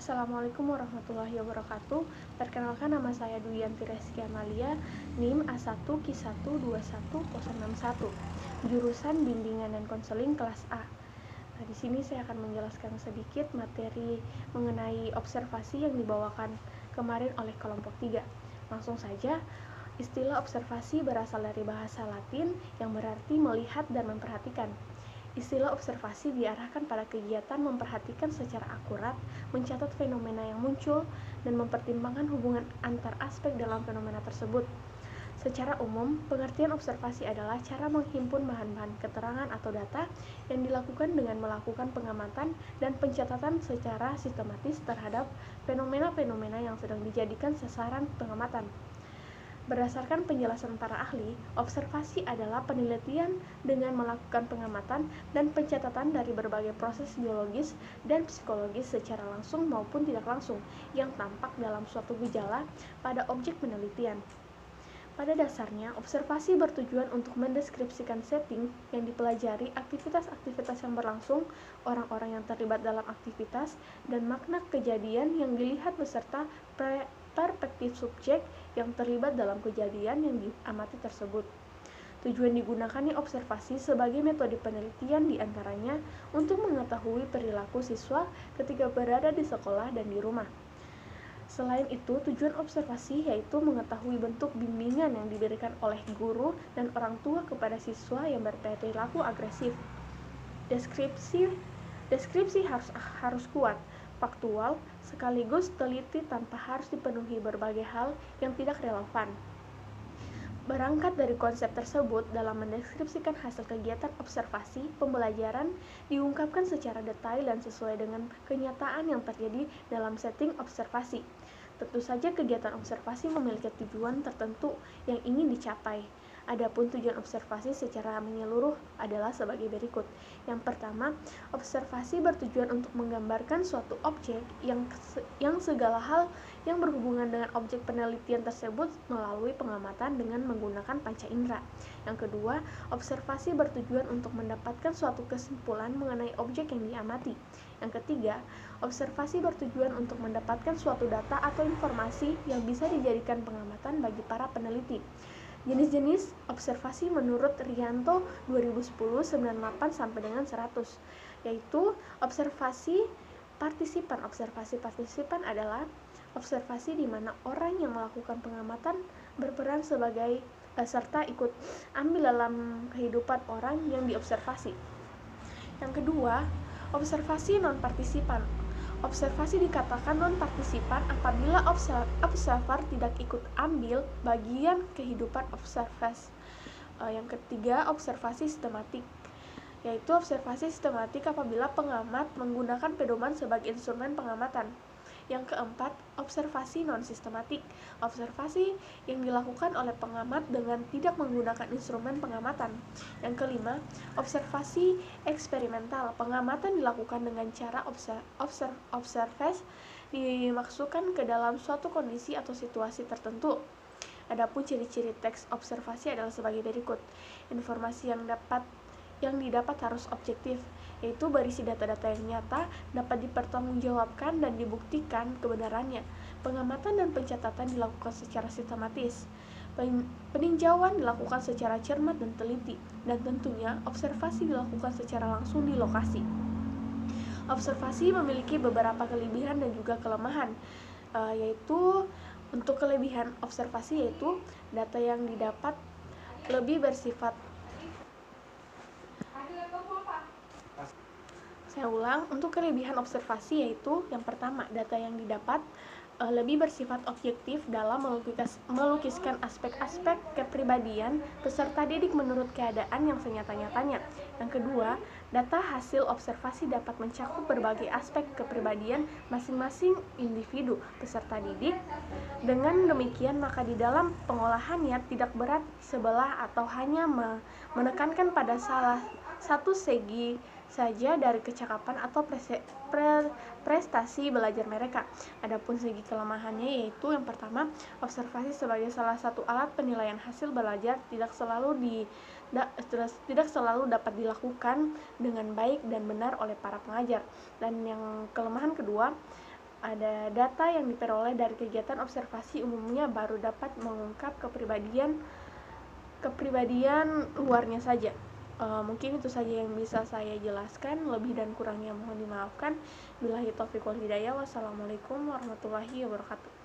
Assalamualaikum warahmatullahi wabarakatuh. Perkenalkan, nama saya Dwi Yanti Reski Amalia, NIM A1Q1210161, jurusan Bimbingan dan Konseling kelas A. Nah, di sini saya akan menjelaskan sedikit materi mengenai observasi yang dibawakan kemarin oleh kelompok 3. Langsung saja, istilah observasi berasal dari bahasa Latin yang berarti melihat dan memperhatikan. Istilah observasi diarahkan pada kegiatan memperhatikan secara akurat, mencatat fenomena yang muncul, dan mempertimbangkan hubungan antar aspek dalam fenomena tersebut. Secara umum, pengertian observasi adalah cara menghimpun bahan-bahan keterangan atau data yang dilakukan dengan melakukan pengamatan dan pencatatan secara sistematis terhadap fenomena-fenomena yang sedang dijadikan sasaran pengamatan. Berdasarkan penjelasan para ahli, observasi adalah penelitian dengan melakukan pengamatan dan pencatatan dari berbagai proses biologis dan psikologis secara langsung maupun tidak langsung yang tampak dalam suatu gejala pada objek penelitian. Pada dasarnya, observasi bertujuan untuk mendeskripsikan setting yang dipelajari, aktivitas-aktivitas yang berlangsung, orang-orang yang terlibat dalam aktivitas, dan makna kejadian yang dilihat beserta perspektif subjek yang terlibat dalam kejadian yang diamati tersebut. Tujuan digunakannya observasi sebagai metode penelitian diantaranya untuk mengetahui perilaku siswa ketika berada di sekolah dan di rumah. Selain itu, tujuan observasi yaitu mengetahui bentuk bimbingan yang diberikan oleh guru dan orang tua kepada siswa yang berperilaku agresif. Deskripsi harus kuat, faktual, sekaligus teliti tanpa harus dipenuhi berbagai hal yang tidak relevan. Berangkat dari konsep tersebut, dalam mendeskripsikan hasil kegiatan observasi, pembelajaran diungkapkan secara detail dan sesuai dengan kenyataan yang terjadi dalam setting observasi. Tentu saja kegiatan observasi memiliki tujuan tertentu yang ingin dicapai. Adapun tujuan observasi secara menyeluruh adalah sebagai berikut. Yang pertama, observasi bertujuan untuk menggambarkan suatu objek yang segala hal yang berhubungan dengan objek penelitian tersebut melalui pengamatan dengan menggunakan panca indera. Yang kedua, observasi bertujuan untuk mendapatkan suatu kesimpulan mengenai objek yang diamati. Yang ketiga, observasi bertujuan untuk mendapatkan suatu data atau informasi yang bisa dijadikan pengamatan bagi para peneliti. Jenis-jenis observasi menurut Rianto 2010 98 sampai dengan 100, yaitu observasi partisipan. Observasi partisipan adalah observasi di mana orang yang melakukan pengamatan berperan sebagai serta ikut ambil dalam kehidupan orang yang diobservasi. Yang kedua, observasi non-partisipan. Observasi dikatakan non-partisipan apabila observer tidak ikut ambil bagian kehidupan observasi. Yang ketiga, observasi sistematik, yaitu observasi sistematik apabila pengamat menggunakan pedoman sebagai instrumen pengamatan. Yang keempat, observasi non-sistematik, observasi yang dilakukan oleh pengamat dengan tidak menggunakan instrumen pengamatan. Yang kelima, observasi eksperimental, pengamatan dilakukan dengan cara observasi dimasukkan ke dalam suatu kondisi atau situasi tertentu. Adapun ciri-ciri teks observasi adalah sebagai berikut. Informasi yang didapat harus objektif, yaitu berisi data-data yang nyata, dapat dipertanggungjawabkan dan dibuktikan kebenarannya. Pengamatan dan pencatatan dilakukan secara sistematis. Peninjauan dilakukan secara cermat dan teliti, dan tentunya observasi dilakukan secara langsung di lokasi. Observasi memiliki beberapa kelebihan dan juga kelemahan, yaitu untuk kelebihan observasi yaitu data yang didapat lebih bersifat untuk kelebihan observasi yaitu yang pertama, data yang didapat lebih bersifat objektif dalam melukiskan aspek-aspek kepribadian peserta didik menurut keadaan yang senyata-nyatanya. Yang kedua, data hasil observasi dapat mencakup berbagai aspek kepribadian masing-masing individu peserta didik. Dengan demikian, maka di dalam pengolahannya tidak berat sebelah atau hanya menekankan pada salah satu segi saja dari kecakapan atau prestasi belajar mereka. Adapun segi kelemahannya yaitu yang pertama, observasi sebagai salah satu alat penilaian hasil belajar tidak selalu dapat dilakukan dengan baik dan benar oleh para pengajar. Dan yang kelemahan kedua, ada data yang diperoleh dari kegiatan observasi umumnya baru dapat mengungkap kepribadian luarnya saja. Mungkin itu saja yang bisa saya jelaskan, lebih dan kurangnya mohon dimaafkan. Billahi taufiq wal hidayah. Wassalamualaikum warahmatullahi wabarakatuh.